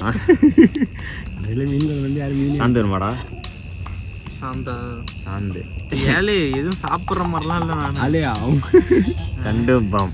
அதில் மீன்கள் வந்து யாரும் மீன் சாந்து வருமாடா? சாந்து ஏழு எதுவும் சாப்பிட்ற மாதிரிலாம் இல்லை. நான் அலே ஆகும் சண்டு பாம்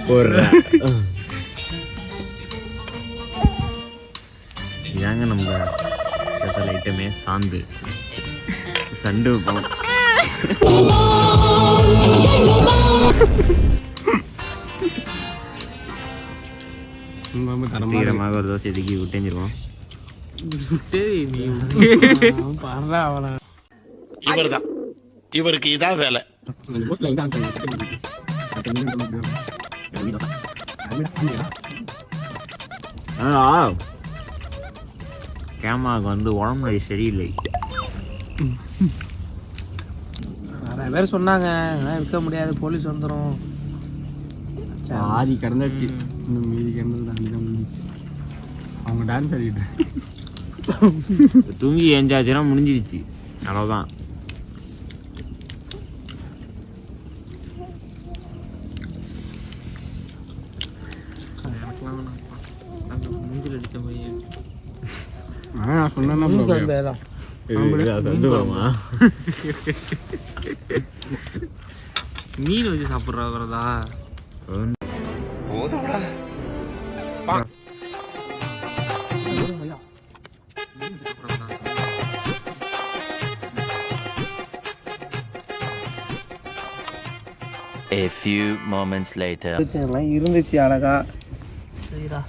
போடுறேன். இதாங்க நம்ம ஸ்பெஷல் ஐட்டமே சாந்து சண்டு பாம். தீரமாக ஒரு தோசை எதுக்கி விட்டேஞ்சிருவோம். இவர்தான், இவருக்கு இதான் வேலை. கேமராவுக்கு வந்து உடம்புல சரியில்லை. நிறைய பேர் சொன்னாங்க இருக்க முடியாது, போலீஸ் வந்துடும். ஆதி கிடந்தாச்சு, இன்னும் மீதி கிடந்தது. அவங்க டான்ஸ் ஆடிட்டு தூங்கி எஞ்சாச்சுன்னா முடிஞ்சிருச்சு, அவ்வளோதான். மூஞ்சில் அடித்த மாதிரி நான் சொன்னேன்னா மீன் வச்சு சாப்பிட்றதா போதும்டா. A few moments later. இருந்துச்சு அழகா. சரிடா,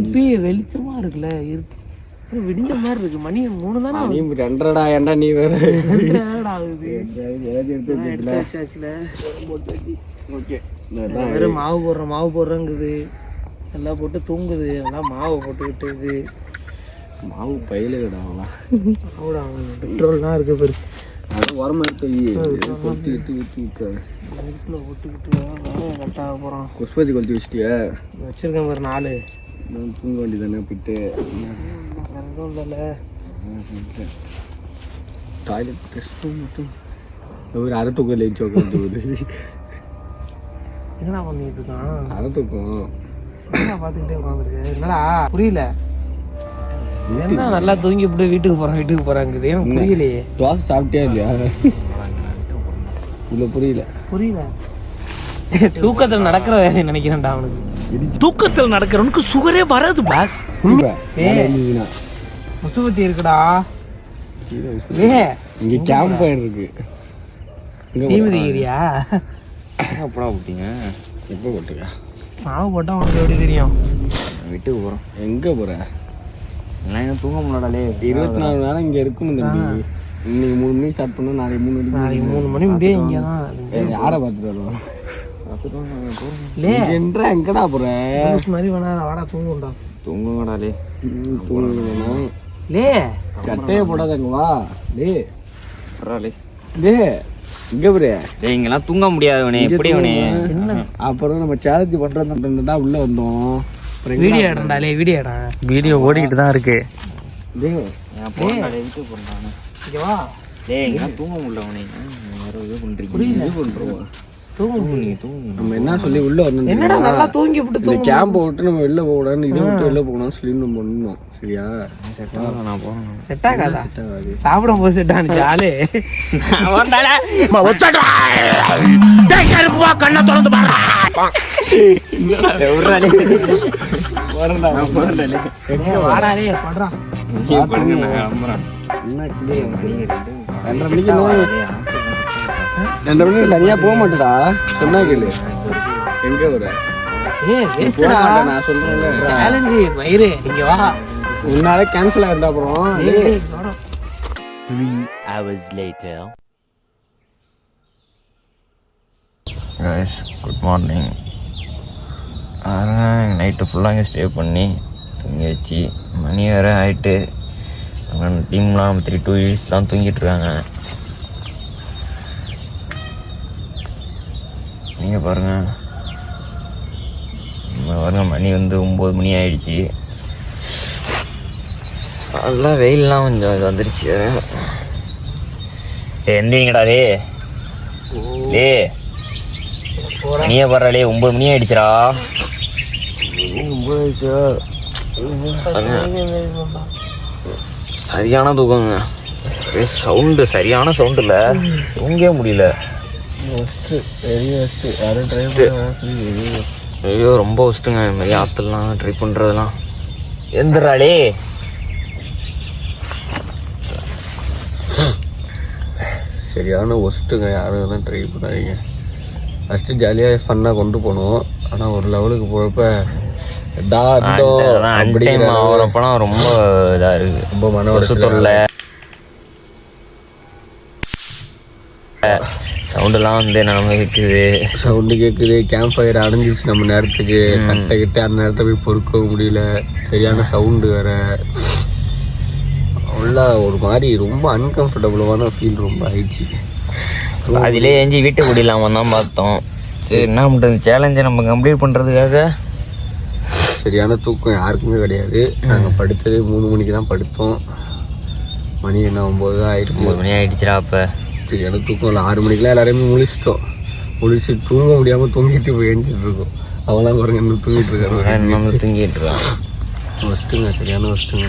இப்பயே வெளிச்சமா இருக்குல்ல, விடிஞ்ச மாதிரி இருக்கு. மணி 3 தானே. நீ 2:30டா, ஏன்டா நீ வேற ஆகுது. ஓகே, வெறும் மாவு போடுறங்குது, எல்லாம் போட்டு தூங்குது. எல்லாம் மாவை போட்டுக்கிட்டு மாவு பயில கிடாங்களா? பெட்ரோல்லாம் இருக்கு பேரு. அது உரமா எடுத்து கட்டாக போகிறோம். குஸ்பதி கொளுத்தி வச்சிட்டியா? வச்சிருக்கேன் பாரு 4. நான் தூங்க வேண்டியதானே போயிட்டு. டாய்லெட் டெஸ்ட் மட்டும் ஒரு அரை தூக்கம் லேச்சு உட்காந்து என்னடா பண்ணிட்டு இருக்கான்? அரை தூக்கம் பார்த்துக்கிட்டே உட்காந்துருக்கு. என்னடா புரியல? என்ன நல்லா தூங்கி போட்டு வீட்டுக்கு போறாங்குது, எனக்கு புரியலையே. தோசை சாப்பிட்டியா இல்லையா? இல்லை புரியல. தூக்கத்தில் நடக்கிற வேலை நினைக்கிறேன்டா அவனுக்கு. தூக்கத்தில் நடக்கிறவனுக்கு சுகரே வராது பாஸ். முசுபத்தி இருக்குடா. இங்க கேம்ப் ஃபயர் இருக்கு. தீமிதிக்கிறியா? எப்படா போட்டீங்க? எப்போ போட்டுக்க? மாவு போட்டால் உனக்கு எப்படி தெரியும்? வீட்டுக்கு போகிறோம். எங்கே போகிற? எல்லாம் தூங்க முடியாடாலே. 24 நேரம் இங்கே இருக்கணும் தம்பி. இன்னைக்கு 3 மணிக்கு ஸ்டார்ட் பண்ணால் நாளைக்கு 3 மணிக்கு. நாளைக்கு 3 மணி முடியே இங்கே தான். யாரை பார்த்துட்டு வருவோம்? என்றா எங்கடா போற? மாதிரி வேணா வாடா தூங்குண்டா. தூங்குங்கடாலே. லே கட்டையே போடாதங்க வா. லே பரவாயில்ல. லே இங்கே போற? இங்கெல்லாம் தூங்க முடியாதவனே. எப்படி அவனே? அப்புறம் நம்ம சேலஞ்ச் பண்ணுறதுதான் உள்ளே வந்தோம். வீடியோ எடுண்டாலே, வீடியோ ஓடிக்கிட்டு தான் இருக்கு. வீட்டுக்கு போறானே. இங்கே வா. இங்கெல்லாம் தூங்க முடியல அவனே. வேற இது பண்றீங்க. புரியல. பண்ணுறோம். தூங்கு. நம்ம என்ன சொல்லி உள்ள வரணும்? என்னடா நல்லா தூங்கி விட்டு கேம்ப விட்டு நம்ம வெளில போகக்கூடாதுன்னு, இதை விட்டு வெளில போகணும்னு சொல்லி நம்ம பண்ணணும். சரியா? நான் போறேன். செட் ஆகாதா? சாப்பிடும் போது செட் ஆனிச்சு ஆளு. கண்ணை திறந்து பாரு. வாடாலே பண்றான். 2 மணிக்கு தனியா போக மாட்டேடா. சொன்னா கேளு. எங்க வர? வேஸ்டடா. நான் சொல்றேன்ல, சேலஞ்ச் வயிறு. இங்க வா. உன்னால கேன்சல் ஆயிருந்தா அப்புறம். 3 hours later. guys, good morning. Night ஃபுல்லாக இங்கே ஸ்டே பண்ணி தூங்கி வச்சு மணி வேறு ஆகிட்டு. டீம்லாம் 2 இயர்ஸ் தான் தூங்கிட்டுருக்காங்க. நீங்கள் பாருங்கள், மணி வந்து 9 மணி ஆகிடுச்சி. அதெல்லாம் வெயிலெலாம் கொஞ்சம் இது வந்துருச்சு. எந்திரிங்கடா டே. லே மணியே பரவாயில்லே 9 மணி ஆயிடுச்சுடா. சரியான தூக்கங்க. சவுண்டு சரியான சவுண்டு இல்லை, தூங்கவே முடியல. ஐயோ ரொம்ப ஒஸ்ட்டுங்க இந்த மாதிரி ஆற்றுலாம் ட்ரை பண்ணுறதுலாம். எந்திராளே சரியான ஒஸ்ட்டுங்க, யாரும் தான் ட்ரை பண்ணாதீங்க. ஃபஸ்ட்டு ஜாலியாக ஃபன்னாக கொண்டு போனோம். ஆனால் ஒரு லெவலுக்கு போகிறப்ப ஆகிறப்பலாம் ரொம்ப இதாக இருக்குது, ரொம்ப மன வருஷத்தொல்ல. சவுண்டெல்லாம் வந்து நம்ம கேட்குது, சவுண்டு கேட்குது. கேம்ப் ஃபயர் அடைஞ்சிச்சு நம்ம நேரத்துக்கு. கட்டை கிட்ட அந்த நேரத்தை போய் பொறுக்கவும் முடியல, சரியான சவுண்டு வேறு. நல்லா ஒரு மாதிரி ரொம்ப அன்கம்ஃபர்டபுளான ஃபீல் ரொம்ப ஆயிடுச்சு. அதிலே ஏஞ்சி வீட்டுக்கு ஓடிடலாமா தான் பார்த்தோம். சரி என்ன பண்ணுறது, சேலஞ்சை நம்ம கம்ப்ளீட் பண்ணுறதுக்காக. சரியான தூக்கம் யாருக்குமே கிடையாது. நாங்கள் படுத்ததே 3 மணிக்கு தான் படுத்தோம். மணி என்ன 9 தான் ஆயிருக்கு. 9 மணி ஆகிடுச்சுடா. அப்போ சரியான தூக்கம் இல்லை. 6 மணிக்கெலாம் எல்லாருமே முழிச்சிட்டோம். முழிச்சு தூங்க முடியாமல் தூங்கிட்டு போய் எழுந்திட்டு இருக்கோம். அவங்களாம் பாருங்க இன்னும் தூங்கிட்டு இருக்காங்க. தூங்கிட்டு இருக்கான். ஃபஸ்ட்டுங்க சரியான ஃபஸ்ட்டுங்க.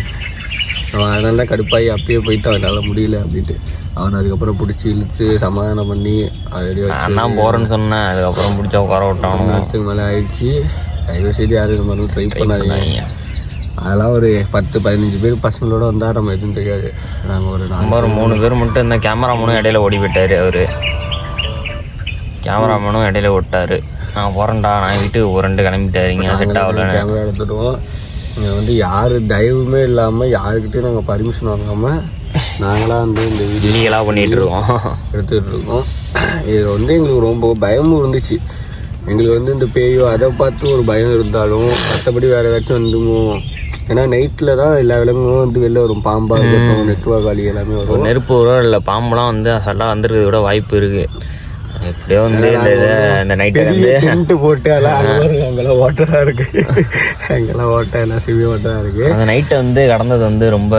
அவன் அதனால தான் கடுப்பாகி அப்பயே போயிட்டு அவனால் முடியல அப்படின்ட்டு அவனை அதுக்கப்புறம் பிடிச்சி இழுத்து சமாதானம் பண்ணி அது நான் போகிறேன்னு சொன்னேன். அதுக்கப்புறம் பிடிச்ச உட்கார விட்டான். நேரத்துக்கு மேலே ஆயிடுச்சு. தயவு செய்து யாரும் இது மாதிரி ட்ரை பண்ணாதீங்க. அதெல்லாம் ஒரு 10-15 பேர் பசங்களோட வந்தால் நம்ம எதுவும் தெரியாது. நாங்கள் ஒரு 3 பேர் மட்டும் இந்த கேமராமேனும் இடையில ஓடி போயிட்டார். அவர் கேமராமேனும் இடையில ஓட்டார். நான் போகிறேன்டா நான் வீட்டுக்கு போகிறேன்ட்டு கிளம்பிட்டாருங்க. செட் ஆகல. கேமரா எடுத்துடுவோம். இங்கே வந்து யார் தயவுமே இல்லாமல் யாருக்கிட்டையும் நாங்கள் பர்மிஷன் வாங்காமல் நாங்களாக வந்து இந்த வீடியோலாம் பண்ணிகிட்டு இருக்கோம், எடுத்துகிட்டு இருக்கோம். இது வந்து எங்களுக்கு ரொம்ப பயமும் இருந்துச்சு. எங்களுக்கு வந்து இந்த பேயோ அதை பார்த்து ஒரு பயம் இருந்தாலும் மற்றபடி வேறு ஏதாச்சும் வந்துமோ. ஏன்னா நைட்டில் தான் எல்லா விலங்குகளும் வந்து வெளில வரும். பாம்பாக இருக்கட்டும், நெட்டுவாக்காளி எல்லாமே வரும். நெருப்பு வரும் இல்லை பாம்பெலாம் வந்து அசலாக வந்துருக்கிறத விட வாய்ப்பு இருக்குது. எப்படியோ வந்து இந்த நைட்டு வந்து டென்ட்டு போட்டு அதெல்லாம் அங்கெல்லாம் ஓட்டராக இருக்குது. அங்கெல்லாம் ஓட்ட எல்லாம் சிவிய ஓட்டராக இருக்குது. அந்த நைட்டை வந்து கடந்தது வந்து ரொம்ப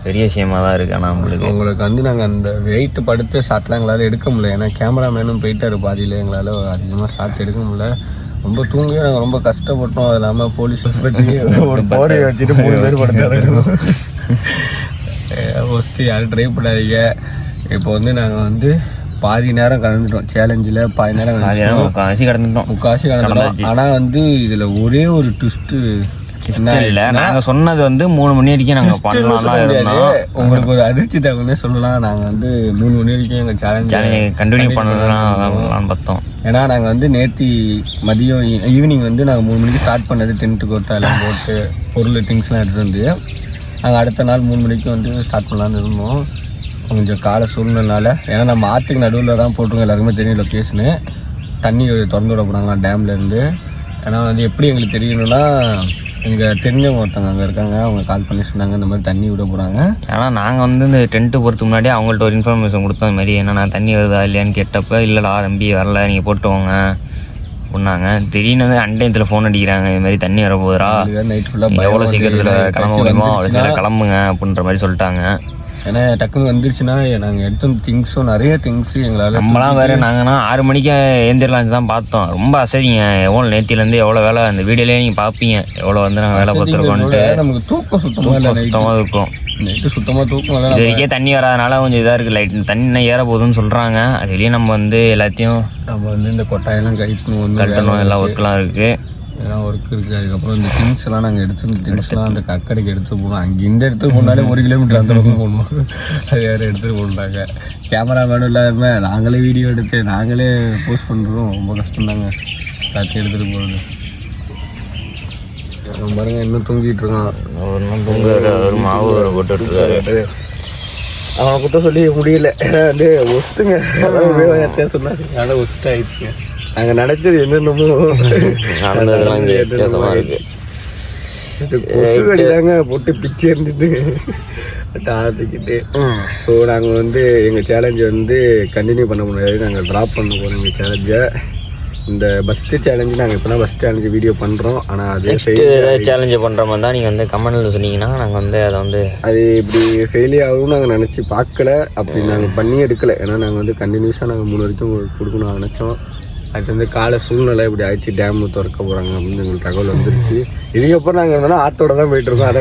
பெரிய விஷயமா தான் இருக்குது. ஆனால் உங்களுக்கு வந்து நாங்கள் அந்த வெயிட்டு படுத்து ஷாட்லாம் எங்களால் எடுக்க முடியல. ஏன்னா கேமராமேனும் போயிட்டாரு பாதியில். எங்களால் அதிகமாக ஷாட் எடுக்க முடியல. ரொம்ப தூங்கவே நாங்கள் ரொம்ப கஷ்டப்பட்டோம். அது இல்லாமல் போலீஸ் பற்றி ஒரு போரையை வச்சுட்டு 3 பேர் படுத்தாலும் ஃபஸ்ட்டு யாரும் ட்ரை பண்ணாதீங்க. இப்போ வந்து நாங்கள் வந்து பாதி நேரம் கடந்துட்டோம் சேலஞ்சில். பாதி நேரம் முக்காசி கடந்துட்டோம். ஆனால் வந்து இதில் ஒரே ஒரு ட்விஸ்ட்டு இல்லை. நாங்கள் சொன்னது வந்து 3 மணி வரைக்கும் நாங்கள் பண்ணலாம். உங்களுக்கு ஒரு அதிர்ச்சி தகவலே சொல்லலாம். நாங்கள் வந்து 3 மணி வரைக்கும் எங்கள் சேலஞ்சை கண்டினியூ பண்ணலாம் பார்த்தோம். ஏன்னா நாங்கள் வந்து நேற்று மதியம் ஈவினிங் வந்து நாங்கள் 3 மணிக்கு ஸ்டார்ட் பண்ணது. டென்ட்டு கொட்டாலாம் போட்டு பொருள் திங்ஸ்லாம் எடுத்துகிட்டு வந்து நாங்கள் அடுத்த நாள் 3 மணிக்கு வந்து ஸ்டார்ட் பண்ணலான்னு இருந்தோம். கொஞ்சம் கால சூழ்நிலைனால, ஏன்னா நம்ம ஆற்றுக்கு நடுவில் தான் போட்டுருங்க. எல்லாருக்குமே தெரியும் லொக்கேஷனு. தண்ணி திறந்து விட போகிறாங்களா டேம்லேருந்து. ஏன்னா வந்து எப்படி எங்களுக்கு தெரியணும்னா எங்கள் தெரிஞ்சவங்க ஒருத்தவங்க அங்கே இருக்காங்க. அவங்க கால் பண்ணி சொன்னாங்க இந்த மாதிரி தண்ணி விட போகிறாங்க. ஏன்னா நாங்கள் வந்து இந்த டென்ட்டு போகிறதுக்கு முன்னாடி அவங்கள்ட்ட ஒரு இன்ஃபர்மேஷன் கொடுத்தோம். இந்த மாதிரி என்னென்னா தண்ணி வருதா இல்லையான்னு கேட்டப்போ இல்லைடா தம்பி வரல நீங்கள் போட்டுவோங்க சொன்னாங்க. திடீர்னு வந்து அண்டையத்தில் ஃபோன் அடிக்கிறாங்க. இது மாதிரி தண்ணி வர போகுதுரா, நைட் ஃபுல்லாக எவ்வளோ சீக்கிரத்தில் கிளம்ப முடியுமோ அவ்வளோ சீக்கிரம் கிளம்புங்க அப்படின்ற மாதிரி சொல்லிட்டாங்க. ஏன்னா டக்குன்னு வந்துருச்சுன்னா நாங்கள் எடுத்த திங்ஸும் நிறைய திங்ஸு எங்களால் நம்மளாம் வேறு நாங்கன்னா 6 மணிக்கு ஏந்திரலான்னு தான் பார்த்தோம். ரொம்ப அசதிங்க. எவ்வளோ நேற்றிலேருந்து எவ்வளோ வேலை அந்த வீடியோலேயே நீங்கள் பார்ப்பீங்க எவ்வளோ வந்து நாங்கள் வேலை பார்த்துருக்கோன்ட்டு. நமக்கு தூக்கம் சுத்தமாக இருக்கும். நைட்டு சுத்தமாக தூக்கம் இது வரைக்கும் தண்ணி வராதனால கொஞ்சம் இதாக இருக்குது. லைட் தண்ணி ஏற போகுதுன்னு சொல்கிறாங்க. அதுலேயே நம்ம வந்து எல்லாத்தையும் நம்ம வந்து இந்த கொட்டாயெல்லாம் கட்டணும் எல்லாம் ஒர்க்கெலாம் இருக்குது. எல்லாம் ஒர்க் இருக்குது. அதுக்கப்புறம் இந்த திங்ஸ்லாம் நாங்கள் எடுத்து இந்த திங்ஸ்லாம் அந்த கக்கரைக்கு எடுத்து போகணும். அங்கே இந்த இடத்துக்கு போனாலே 1 கிலோமீட்டர் அந்த பக்கம் போகணும். அது வேறு எடுத்துகிட்டு போட்டாங்க. கேமராமேனும் இல்லாமல் நாங்களே வீடியோ எடுத்து நாங்களே போஸ்ட் பண்ணுறோம். ரொம்ப கஷ்டம்தாங்க எல்லாத்தையும் எடுத்துகிட்டு போகிறது. பாருங்க இன்னும் தூங்கிட்டு இருக்கான். ஒரு மாவு போட்டுருக்காரு. அவனை குத்த சொல்லி முடியல. ஏன்னா வந்து ஒஸ்ட்டுங்க சொன்னாங்க. ஆனால் ஒஸ்ட் ஆயிடுச்சுங்க. நாங்கள் நினச்சது என்னென்னமோ நடந்ததெல்லாம் இங்கே வித்தியாசமாக இருக்குது. கொசு கடி தாங்க போட்டு பிச்சு இருந்துட்டு ஆரம்பிக்கிட்டு. ஸோ நாங்கள் வந்து எங்கள் சேலஞ்சை வந்து கண்டினியூ பண்ண முடியாது. நாங்கள் ட்ராப் பண்ண போகிறோம் எங்கள் சேலஞ்சை. இந்த பஸ்ட்டு சேலஞ்சு நாங்கள் இப்போ தான் பஸ் சேலஞ்சு வீடியோ பண்ணுறோம். ஆனால் அது நெக்ஸ்ட்டு ஏதாவது சேலஞ்சு பண்ணுற மாதிரி தான் நீங்கள் வந்து கமெண்டில் சொன்னீங்கன்னா நாங்கள் வந்து அதை வந்து அது இப்படி ஃபெயிலியர் ஆகும்னு நாங்கள் நினச்சி பார்க்கல. அப்படி நாங்கள் பண்ணி எடுக்கலை. ஏன்னா நாங்கள் வந்து கண்டினியூஸாக நாங்கள் 3 வரைக்கும் உங்களுக்கு கொடுக்கணும் நினச்சோம். அது வந்து கால சூழ்நிலை இப்படி ஆயிடுச்சு, டேமு திறக்க போகிறாங்க அப்படின்னு எங்களுக்கு தகவல் வந்துருச்சு. இதுக்கப்புறம் நாங்கள் இருந்தோம்னா ஆற்றோட தான் போயிட்டுருக்கோம்.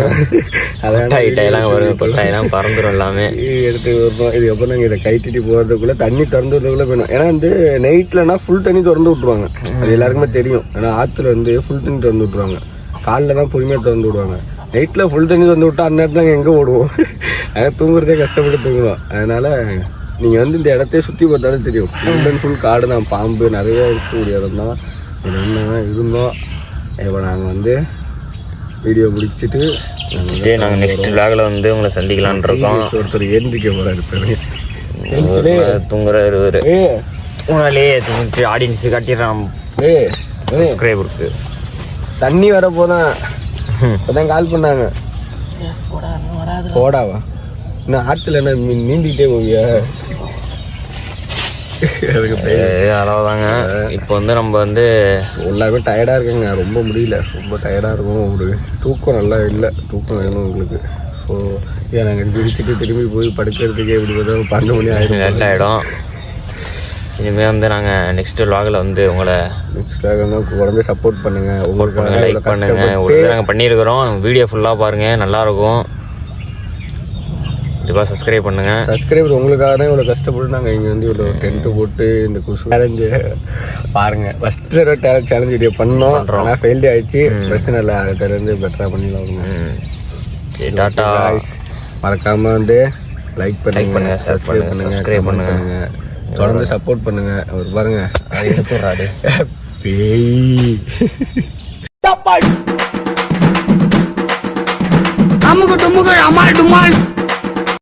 டைலாம் வரும், கொட்டாயெல்லாம் பறந்துடும் எல்லாமே எடுத்து வருவோம். இதுக்கப்புறம் நாங்கள் இதை கைட்டிட்டு போகிறதுக்குள்ளே தண்ணி திறந்து விடுறதுக்குள்ளே போயிடும். ஏன்னா வந்து நைட்லனா ஃபுல் தண்ணி திறந்து விட்ருவாங்க. அது எல்லாருக்குமே தெரியும். ஏன்னா ஆற்றுல வந்து ஃபுல் தண்ணி திறந்து விட்ருவாங்க. காலில் தான் பொறுமையாக திறந்து விடுவாங்க. நைட்டில் ஃபுல் தண்ணி திறந்து விட்டால் அந்த நேரத்தில் நாங்கள் எங்கே ஓடுவோம்? அதாவது தூங்குறதே கஷ்டப்பட்டு தூங்குவோம். அதனால் நீங்கள் வந்து இந்த இடத்தையே சுற்றி பார்த்தாலும் தெரியும். ஃபுல் அண்ட் ஃபுல் காடு தான், பாம்பு நிறையா இருக்கக்கூடிய இடம் தான். இது தான் இருந்தோம். இப்போ நாங்கள் வந்து வீடியோ முடிச்சுட்டு நாங்கள் நெக்ஸ்ட் விலாகில் வந்து உங்களை சந்திக்கலான் இருக்கோம். ஒருத்தர் ஏந்திக்க போகிறாரு தூங்குற இருவர் உங்களாலே தூங்கிட்டு ஆடியன்ஸு காட்டிடுறான் சப்ஸ்கிரைபருக்கு. தண்ணி வரப்போதான் இப்போதான் கால் பண்ணாங்க. போடாவா இன்னும் ஆற்றுல என்ன நீந்திக்கிட்டே போவிய? அளவுதாங்க. இப்போ வந்து நம்ம வந்து எல்லாருமே டயர்டாக இருக்குங்க. ரொம்ப முடியல, ரொம்ப டயர்டாக இருக்கும். ஒரு தூக்கம் நல்லா இல்லை, தூக்கம் வேணும் உங்களுக்கு. ஸோ இதை நாங்கள் பிடிச்சிட்டு திரும்பி போய் படுக்கிறதுக்கே எப்படி பார்த்தா 12 மணி ஆகிடும், லேட் ஆகிடும். இனிமேல் வந்து நாங்கள் நெக்ஸ்ட் விலாகில் வந்து உங்களை நெக்ஸ்ட் குழந்தை சப்போர்ட் பண்ணுங்கள். உங்களுக்கு லைக் பண்ணுங்கள். ஒரு நாங்கள் பண்ணியிருக்கிறோம். வீடியோ ஃபுல்லாக பாருங்கள், நல்லாயிருக்கும். கண்டிப்பாக சப்ஸ்கிரைப் பண்ணுங்கள். சப்ஸ்கிரைபர் உங்களுக்காக தான் இவ்வளோ கஷ்டப்பட்டு நாங்கள் இங்கே வந்து இவ்வளோ டென்ட்டு போட்டு இந்த குசு சேலஞ்சு பாருங்கள். ஃபஸ்ட்டு தடவை சேலஞ்ச் வீடியோ பண்ணோம், ஆனால் ஃபெயில்டு ஆகிடுச்சு. பிரச்சனை இல்லை, அதுலேருந்து பெட்டராக பண்ணிடலாம். சரி, டாட்டா. மறக்காமல் வந்து லைக் பண்ணுங்கள், சப்ஸ்கிரைப் பண்ணுங்கள், தொடர்ந்து சப்போர்ட் பண்ணுங்கள். அவர் பாருங்கள் அது எடுத்துடுறாரு பேய். அமுக டுமுக அமால் டுமால்.